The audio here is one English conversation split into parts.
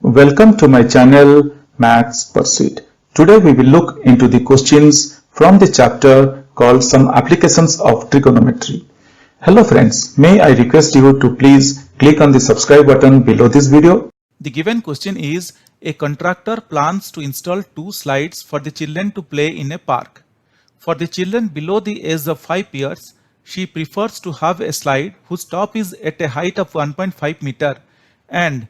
Welcome to my channel Maths Pursuit. Today we will look into the questions from the chapter called Some Applications of Trigonometry. Hello friends, may I request you to please click on the subscribe button below this video. The given question is, a contractor plans to install 2 slides for the children to play in a park. For the children below the age of 5 years, she prefers to have a slide whose top is at a height of 1.5 meter and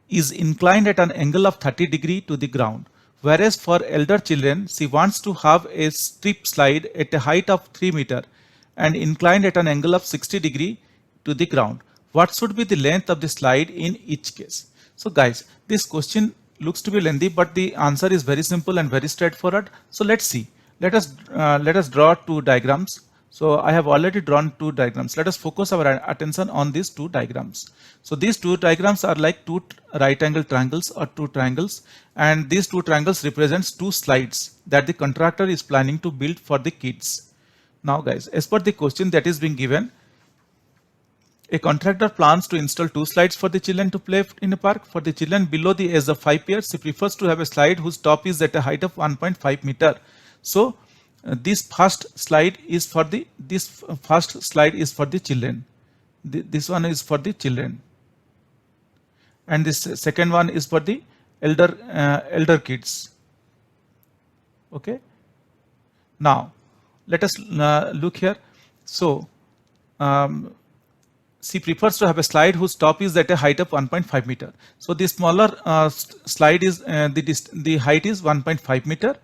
is inclined at an angle of 30 degree to the ground. Whereas for elder children, she wants to have a strip slide at a height of 3 meter and inclined at an angle of 60 degree to the ground. What should be the length of the slide in each case? So guys, this question looks to be lengthy, but the answer is very simple and very straightforward. So let's see. Let us draw 2 diagrams. So I have already drawn 2 diagrams. Let us focus our attention on these 2 diagrams. So these 2 diagrams are like 2 right angle triangles or 2 triangles, and these 2 triangles represents 2 slides that the contractor is planning to build for the kids. Now guys, as per the question that is being given, a contractor plans to install 2 slides for the children to play in a park. For the children below the age of 5 years, he prefers to have a slide whose top is at a height of 1.5 meter. So this first slide is for the children. This one is for the children, and this second one is for the elder kids. Okay. Now let us look here. So she prefers to have a slide whose top is at a height of 1.5 meter. So the smaller slide is the height is 1.5 meter,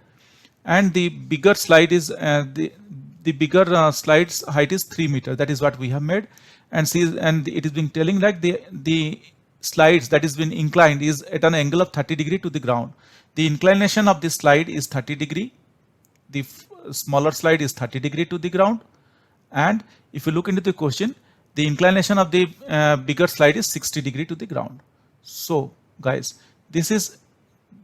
and the bigger slide is the bigger slide's height is 3 meter. That is what we have made, and it is being telling like the slides that is being inclined is at an angle of 30 degree to the ground. The inclination of this slide is 30 degree. The smaller slide is 30 degree to the ground, and if you look into the question, the inclination of the bigger slide is 60 degree to the ground. So guys, this is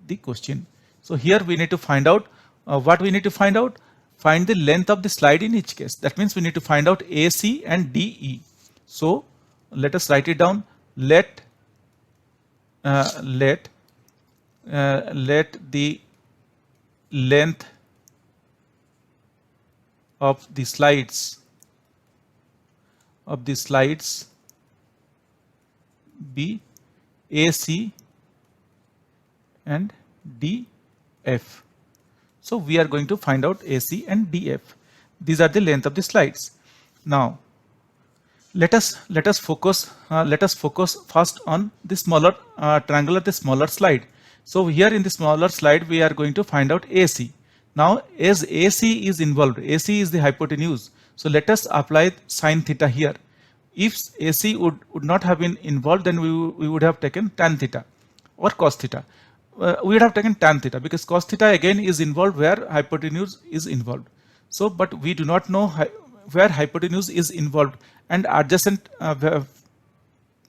the question. So here we need to find out what we need to find out. Find the length of the slide in each case. That means we need to find out AC and DE. So let us write it down. Let the length of the slides be AC and DF. So we are going to find out AC and DF. These are the length of the slides. Now let us focus first on the smaller triangle, the smaller slide. So here in the smaller slide we are going to find out AC. Now as AC is involved, AC is the hypotenuse. So let us apply sine theta here. If AC would not have been involved, then we would have taken tan theta or cos theta. We would have taken tan theta because cos theta again is involved where hypotenuse is involved. So but we do not know where hypotenuse is involved, and adjacent to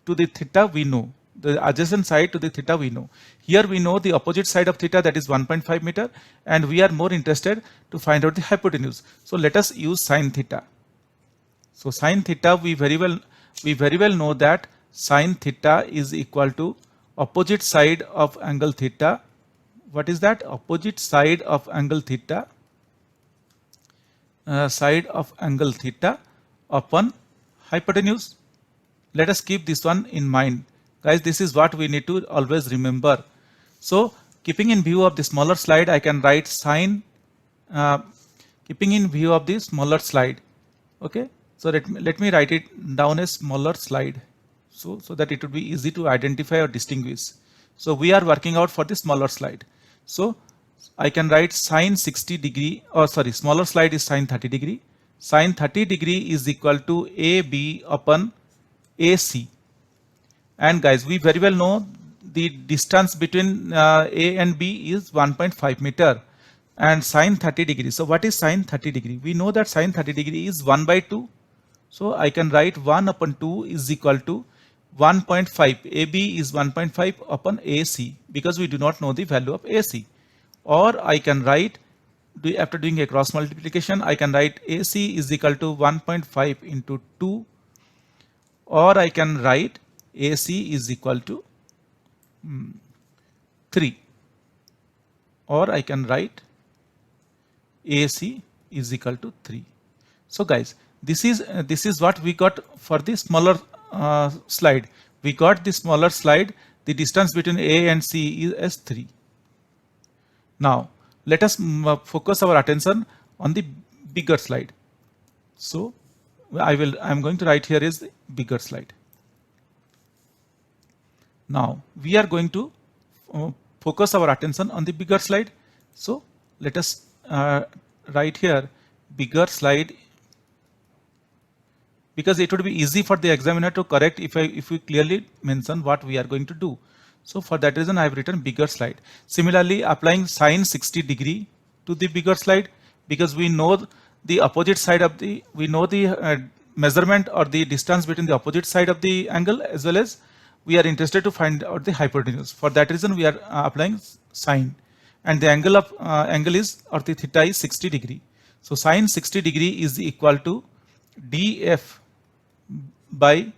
the theta we know. The adjacent side to the theta we know. Here we know the opposite side of theta, that is 1.5 meter, and we are more interested to find out the hypotenuse. So let us use sine theta. So sine theta, we very well know that sine theta is equal to opposite side of angle theta. What is that? Opposite side of angle theta. Side of angle theta upon hypotenuse. Let us keep this one in mind. Guys, this is what we need to always remember. So keeping in view of the smaller slide, I can write sine, keeping in view of the smaller slide. Okay, so let me write it down as smaller slide, so that it would be easy to identify or distinguish. So we are working out for the smaller slide. So I can write sine 60 degree, or sorry, smaller slide is sine 30 degree. Sine 30 degree is equal to AB upon AC. And guys, we very well know the distance between A and B is 1.5 meter and sine 30 degree. So what is sine 30 degree? We know that sine 30 degree is 1 by 2. So I can write 1 upon 2 is equal to 1.5. AB is 1.5 upon AC because we do not know the value of AC. Or I can write, after doing a cross multiplication, I can write AC is equal to 1.5 into 2, or I can write AC is equal to 3, or I can write AC is equal to 3. So guys, this is what we got for the smaller slide. We got the smaller slide, the distance between A and C is as 3. Now let us focus our attention on the bigger slide. So I am going to write here is the bigger slide. Now we are going to focus our attention on the bigger slide. So let us write here bigger slide, because it would be easy for the examiner to correct if we clearly mention what we are going to do. So for that reason I have written bigger slide. Similarly, applying sine 60 degree to the bigger slide, because we know the opposite side of the, we know the measurement or the distance between the opposite side of the angle, as well as we are interested to find out the hypotenuse. For that reason we are applying sine, and the angle of angle is, or the theta is 60 degree. So sine 60 degree is equal to df by,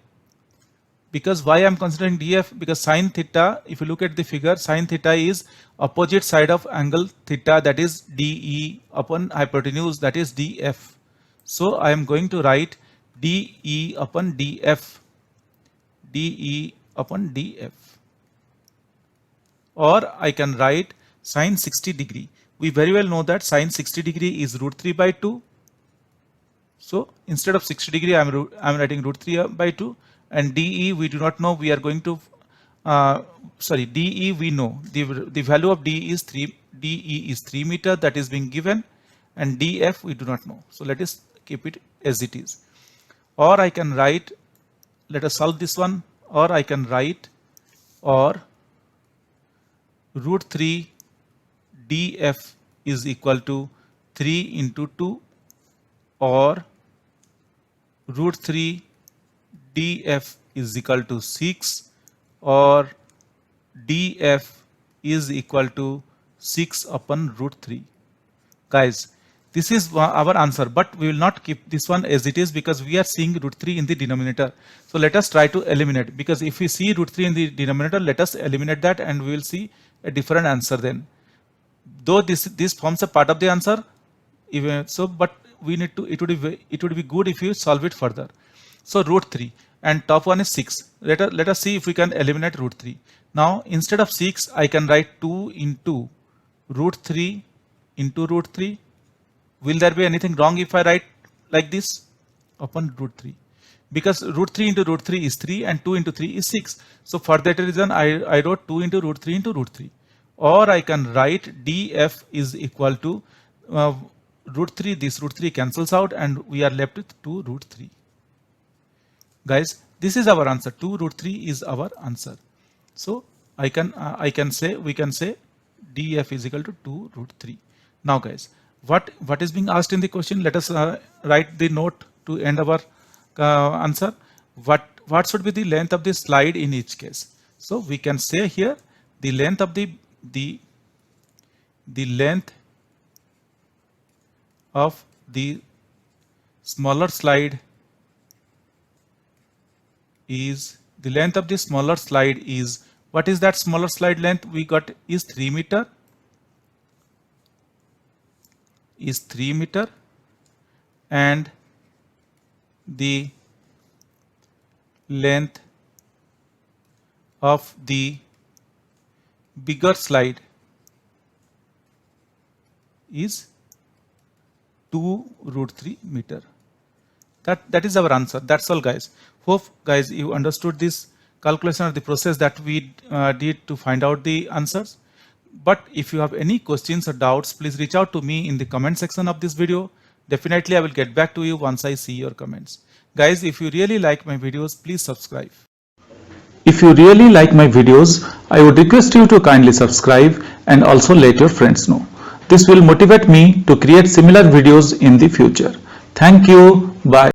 because why I am considering df, because sine theta, if you look at the figure, sine theta is opposite side of angle theta, that is de upon hypotenuse, that is df. So I am going to write de upon df, de upon df, or I can write sine 60 degree. We very well know that sine 60 degree is root 3 by 2. So instead of 60 degree I am writing root 3 by 2, and DE we do not know, we are going to DE we know, the value of DE is 3 meter, that is being given, and DF we do not know. So let us keep it as it is. Or I can write, let us solve this one, or I can write, or root 3 df is equal to 3 into 2, or root 3 df is equal to 6, or df is equal to 6 upon root 3. Guys, this is our answer, but we will not keep this one as it is, because we are seeing root 3 in the denominator. So let us try to eliminate, because if we see root 3 in the denominator, let us eliminate that and we will see a different answer then. Though this forms a part of the answer, even so, but we need to, it would be good if you solve it further. So root 3 and top one is 6. Let us see if we can eliminate root 3. Now instead of 6 I can write 2 into root 3 into root 3. Will there be anything wrong if I write like this upon root 3? Because root 3 into root 3 is 3 and 2 into 3 is 6. So for that reason I wrote 2 into root 3 into root 3. Or I can write df is equal to root 3, this root 3 cancels out and we are left with 2 root 3. Guys, this is our answer. 2 root 3 is our answer. So we can say df is equal to 2 root 3. Now guys, what is being asked in the question? Let us write the note to end our answer. What should be the length of the slide in each case? So we can say here the length of the length of the smaller slide is, the length of the smaller slide is, what is that smaller slide length we got is 3 meter, and the length of the bigger slide is 2 root 3 meter. That is our answer. That's all guys. Hope guys you understood this calculation or the process that we did to find out the answers. But if you have any questions or doubts, please reach out to me in the comment section of this video. Definitely I will get back to you once I see your comments. Guys, if you really like my videos, please subscribe. If you really like my videos, I would request you to kindly subscribe and also let your friends know. This will motivate me to create similar videos in the future. Thank you. Bye.